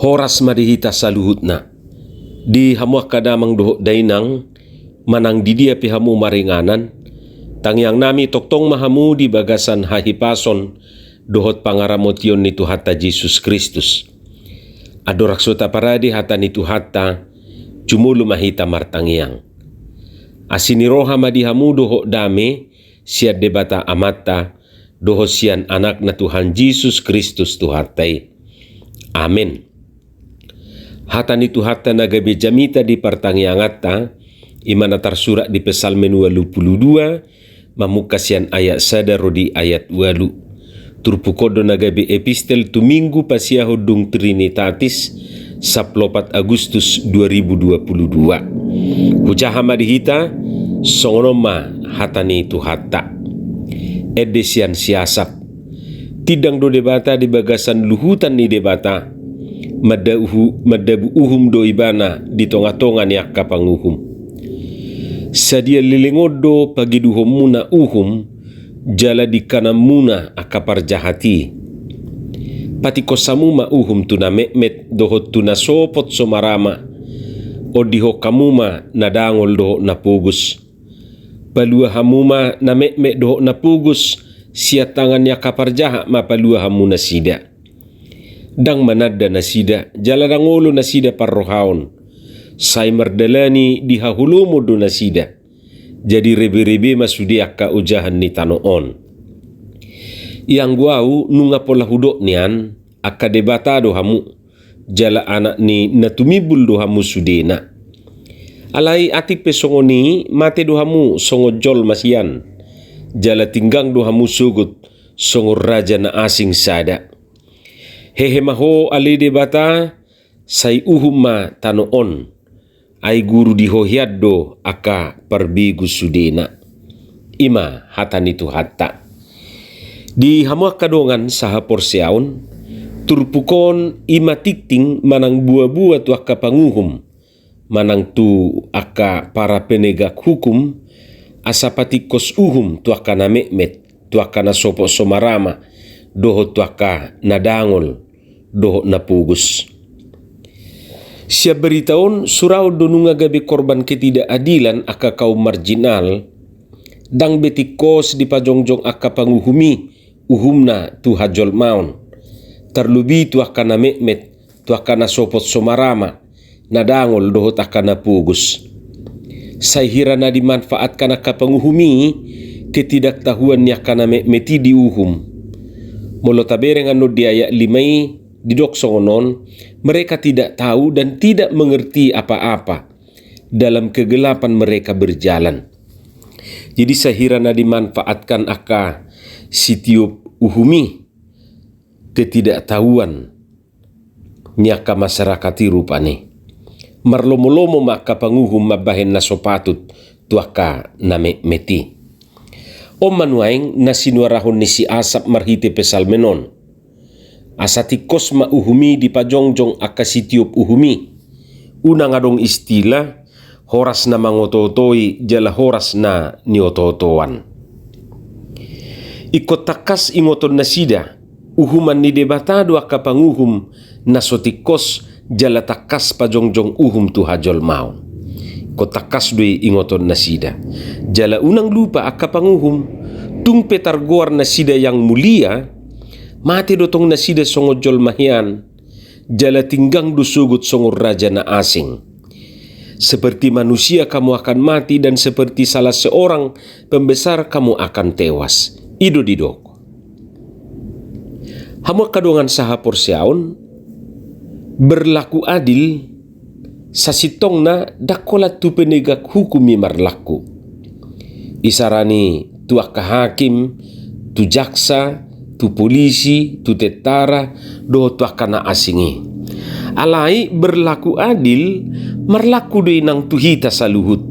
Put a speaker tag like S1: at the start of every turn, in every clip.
S1: horas madihita saluhutna. Di hamuak kadamang doho dainang, manang didia pihamu maringanan, tangyang nami toktong mahamu di bagasan hahipason, dohot pangaramotion ni Tuhata Jesus Kristus. Adoraksota paradi hata ni Tuhata, cumulu mahita martangyang. Asiniroha madihamu doho dame, siya debata amata, doho sian anak na Tuhan Jesus Kristus Tuhatai. Amin. Hata ni Tuhata nagabe jamita di pertangiangata, imana tersurat di Psalmen 82, mamukasian ayat sadaro di ayat 8. Turpukodo nagabe epistel tuminggu pasiaho dung Trinitatis, 14 Agustus 2022. Hujaha madihita, songonoma hata ni Tuhata. Edesian siasap. Tidang do debata di bagasan luhutan ni debata, madabu uhum do ibana di tonga-tonga ni akka panguhum. Sadia lilingodo pagi duhum muna uhum, jala di kanam muna akka parjahati. Pati kosamuma uhum tuna mekmet dohot tuna sopot somarama, o diho kamuma nadangol doho na pugus. Palua hamuma na mekmet doho na pugus, siya tangan ya kaparjaha mapalua hamuna sida. Dang manada na sida, jaladangolo na sida parrohaon. Say mardalani di hahulumo do na sida. Jadi rebe-rebe masudi akka ujahan ni tanoon. Yang guau nunga pola hudok nian, akka debatado hamu. Jala anak ni natumibul do hamu sudena. Alai atik pesongoni mate do hamu songo jol masian. Jala tinggang do hamu sugut songo raja na asing sada. Hehe maho ali debata say uhuma tanoon ay guru di hohiaddo aka perbigu sudena. Ima hata ni Tuhata. Di hamuak kadongan saha porsiaon, turpukon ima tikting manang buah-buah tu aka panguhum, manang tu aka para penegak hukum, asapati kos uhum tu aka na mekmet, tu aka na sopo somarama, doho tu aka nadangol, doho na pugus. Siya beritaon surau donunga gabi korban ketidakadilan aka kaum marginal, dang betikos di pajongjong aka panguhumi, uhumna tu hajol maun. Terlubi tu aka na mekmet, tu aka na sopot somarama, nadangol doho aka na pugus. Say hira na dimanfaatkan aka panguhumi, ketidaktahuan niya aka na mekmeti di uhum. Molo tabereng ano di ayat 5 didok songonon, mereka tidak tahu dan tidak mengerti apa-apa. Dalam kegelapan mereka berjalan. Jadi sahirana dimanfaatkan aka sitiup uhumi, ketidaktahuan nyaka masyarakat rupane. Marlomo-lomo maka panguhum mabahen na sopatut tuaka na meti. O manuaing nasinuarahon ni si asap marhite pesalmenon. Asati kosma uhumi di pajongjong akasitiup uhumi. Una ngadong istilah, horas na mangototoi jala horas na niototoan. Ikot takas ingoton na sida, uhuman ni debatado akapanguhum na sotikos jala takas pajongjong uhum tu hajol maun. Kotakas dui ingoton na sida. Jala unang lupa akapanguhum, tung petargoar na sida yang mulia, mati dotong na sida songo jol mahian, jala tinggang dusugut songo raja na asing. Seperti manusia kamu akan mati dan seperti salah seorang pembesar kamu akan tewas. Ido didok. Hamu kadongan saha porsiaon, berlaku adil, sasitong na dakola tu penegak hukumi marlaku. Isarani tu hakim, tu jaksa, tu polisi, tu tentara, do tu akana asingi. Alai berlaku adil, marlaku do inang tuhita saluhut.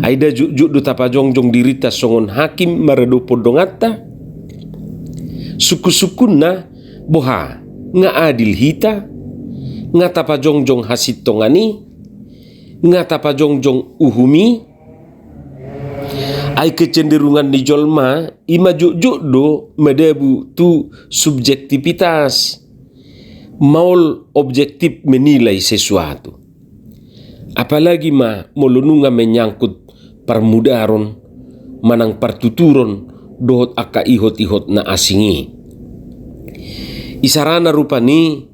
S1: Aida juk do tapajongjong dirita songon hakim maredo podongata. Suku-sukunna boha nga adil hita, nga tapajongjong hasitongani, nga tapajongjong uhumi. Ai kecenderungan di jolma ima juk do medebu tu subjektivitas. maul objektif menilai sesuatu. Apalagi molununga menyangkut permudaron manang pertuturon dohot aka ihot-ihot na asingi. Isarana rupani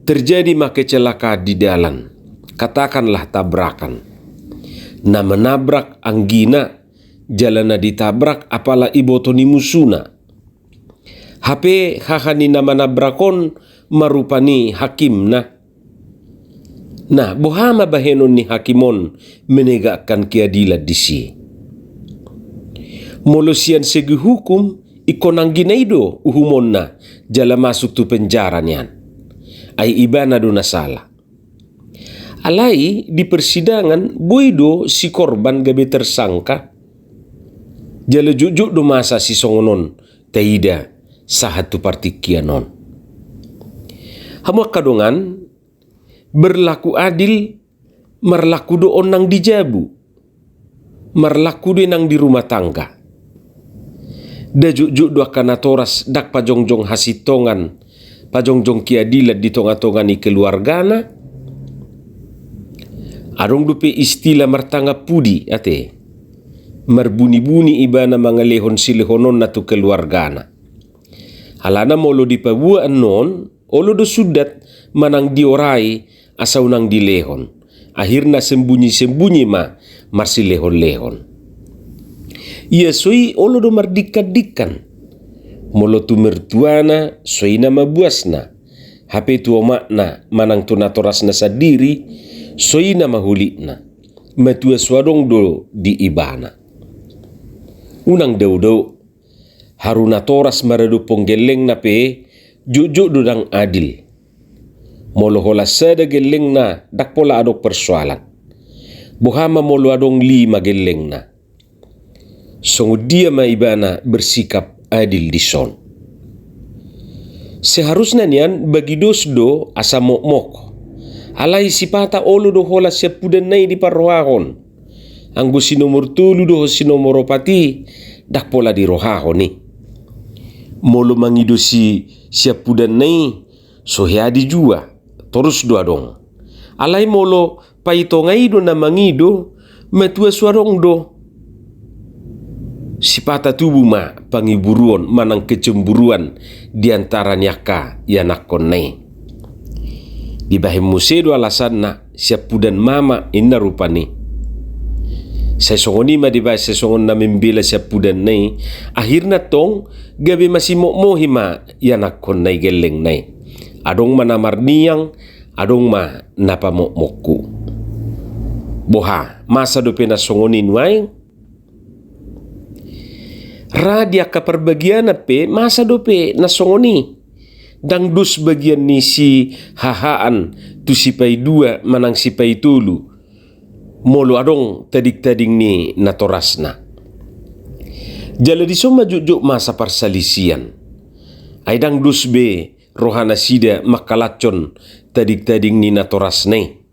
S1: terjadi kecelakaan di jalan, katakanlah tabrakan. Na menabrak anggina, jalana ditabrak apala ibotoni musuna. HP hahani na manabrakon marupani hakim na. Nah, bohama bahenon ni hakimon menegakkan keadilan disi. Molosian segi hukum ikonang ginaido uhumon na jala masuk tu penjara nian. Ai ibana do nasala. Alai di persidangan boido si korban gabe tersangka. Jala jujuk do masa si songonon taida sahatu partikianon. Hamuak kadongan berlaku adil, merlaku do onang dijabu, merlaku do nang di rumah tangga. Da juk do akana toras dak pajongjong hasitongan, pajongjong kiadilat di tonga-tongani keluargana. Arong dupe istilah martanga pudi ate, merbuni-buni ibana mangalehon silehonon na tu keluargana. Halana molo dipabuan non, olo do sudat manang diorai asau nang dilehon. Akhirna sembunyi-sembunyi marsilehon-lehon. Ia soi olo do mardikat-dikan. Molo tu mertuana soi nama buasna. HP tu makna manang tu natorasna sadiri soi nama hulitna. Matua swadong do di ibana. Unang daudau haruna toras maradu ponggeleng na pe jujuk dudang adil. Molo hola sada geleng na dak pola adok persoalan. Bohama molo adong 5 geleng na. Songo dia maibana bersikap adil di son. Seharusnya nian bagi dosdo asa mok-mok. Alai sipata olo do hola sepudan nai di parrohahon. Anggo sinomor 3 do sinomor 4 dak pola di rohahon ni. Molo mangido siapudan nai soheadi jua. Terus dua dong. Alai molo paitongaido na mangido matua suarong do. Sipata tubuh pangiburuan manang kecemburuan diantara nyaka yanakon nai. Di bahim musedo alasan na siapudan mama inna rupani. Saya songoni ma di bahas sesongon na membela siapudan nai. Akhirna tong gabe masih mokmohi yanakon nai geleng nai. Adong manamar niang, adong napa mokku. Boha, masa dope na songonin waing. Radia ka perbagian pe, masa dope na songoni. Dang dus bagian ni si hahaan, tu sipai 2 manang sipai 3. Molo adong tadik-tading ni natorasna. Jala di soma jujuk masa persalisian. Aidang dus be rohana sida makalacon tadik-tading ni natorasne.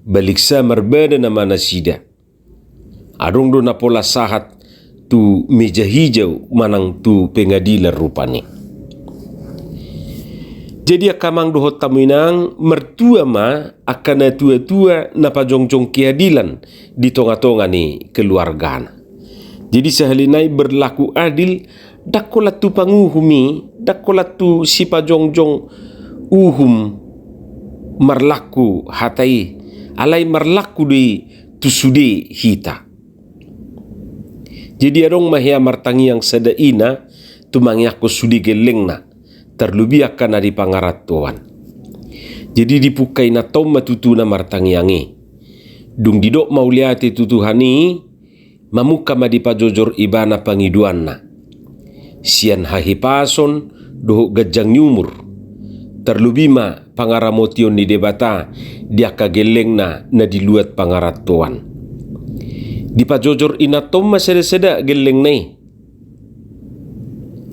S1: Baliksa merbeda nama nasida. Adong do napola sahat tu meja hijau manang tu pengadilan rupane. Jadi akamang dohot taminang mertua akan tua-tua na pajongjong keadilan di tonga-tonga ni keluargana. Jadi sehalinai berlaku adil dakolat tu panguhumi, dakolat tu si pajongjong uhum marlaku hatai, alai marlaku di tusude hita. Jadi adong mahia martangi yang sadaina tu mangyaku sudi gelengna terlebih akan di pangaratuan. Jadi dipukai na tom matutuna martangi yangi. Dung didok mauliati tutuhani mamuka madipajojor ibana pangiduanna. Sian hahipason doh gajang nyumur. Terlebih pangaramotion ni debata dia kageleng na diluat pangaratuan. Dipajojor inatom maseda-seda geleng nai.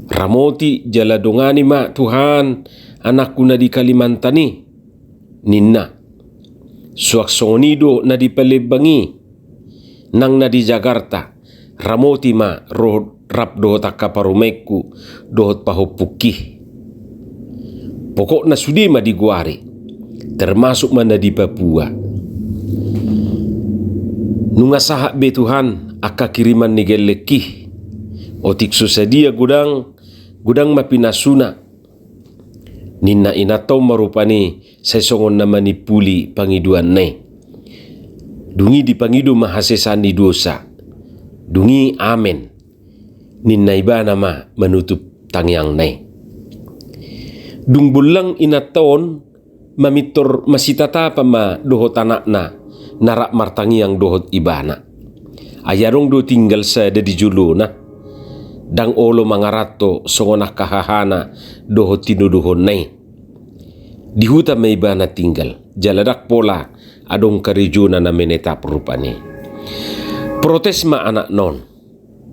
S1: Ramoti jala dongani Tuhan anakku na di Kalimantan ni ninna. Suak sonido na di Palebangi nang na di Jakarta. Ramoti roh rap dohot akaparumeku dohot pahopukih. Pokoknya sudah ma di Guari, termasuk mana di Papua. Nunga sahak be Tuhan aka kiriman ni gelekih. Otik susadia gudang mapinasuna. Nina inato marupani sesongon nama ni puli pangiduan ne. Dungi di pangidu mahasesani dosa. Dungi amen. Nina iba nama menutup tangyang ne. Dung bulang inaton mamitor masitata pama dohot anakna narak martangi yang dohot ibana. Ayarong do tinggal sada di juluna. Dang olo mangarato songonah kahahana dohot tinuduhon nai. Di huta may ibana tinggal. Jaladak pola adong karijuna na menetap rupani. Protes ma anak non.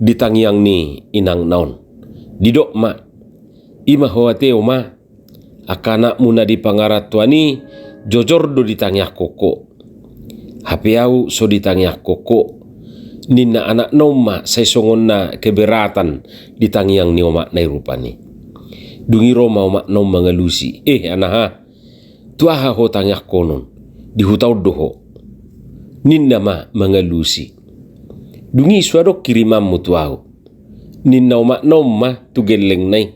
S1: Ditangyang ni inang non. Didok ma. Ima hoateo ma. Akana muna di pangaratuani jojor do ditangyak koko. Hapiau so ditangyak koko. Nina anak noma say songon na keberatan ditangyang ni oma na rupani. Dungi roma oma nom mga lusi. Anaha. Tuaha ho tangyak konon. Dihutaw doho. Nina ma mga lusi. Dungi suadok kirimam mo tuaho. Nina oma nom ma tugeleng nay.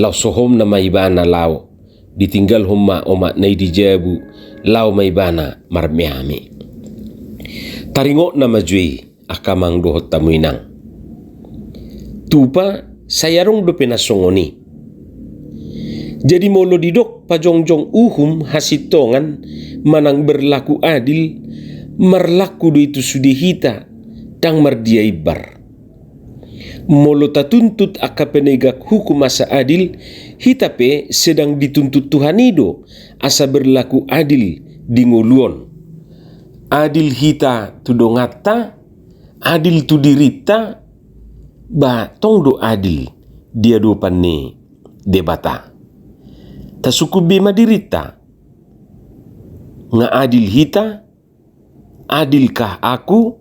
S1: Lau sohom na maibana lau. Ditinggal homa oma na dijabu. Lau maibana marmiami. Taringo na majui akamang dohot tamuinang. Tupa sayarong do pinasongoni. Jadi molo didok pajongjong uhum hasitongan manang berlaku adil marlaku do itu sudihita dang mardia ibar. Molo tatuntut aka penegak hukum asa adil hitape sedang dituntut Tuhan ido asa berlaku adil di nguluon. Adil hita tu dongata, adil tu dirita, ba tong do adil dia do panne debata. Tasukubi madirita, nga adil hita, adilkah aku?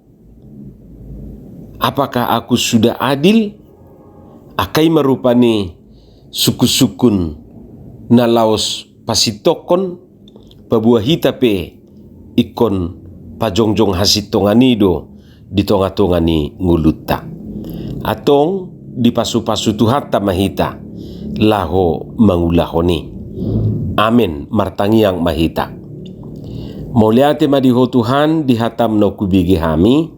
S1: Apakah aku sudah adil? Akai marupani suku-sukun na laos pasitokon, pabuah hita pe ikon pajongjong hasitonganido di tonga-tongani nguluta. Atong di pasu-pasu tuhata mahita laho mangulahoni. Amen martangiang mahita. Moliate madiho Tuhan dihatam no kubigi hami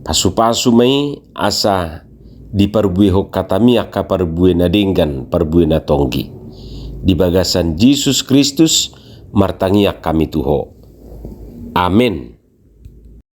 S1: pasu-pasu mai asa di parbueho katami aka parbue na dinggan parbue na tonggi. Di bagasan Jesus Kristus martangiak kami tuho. Amen.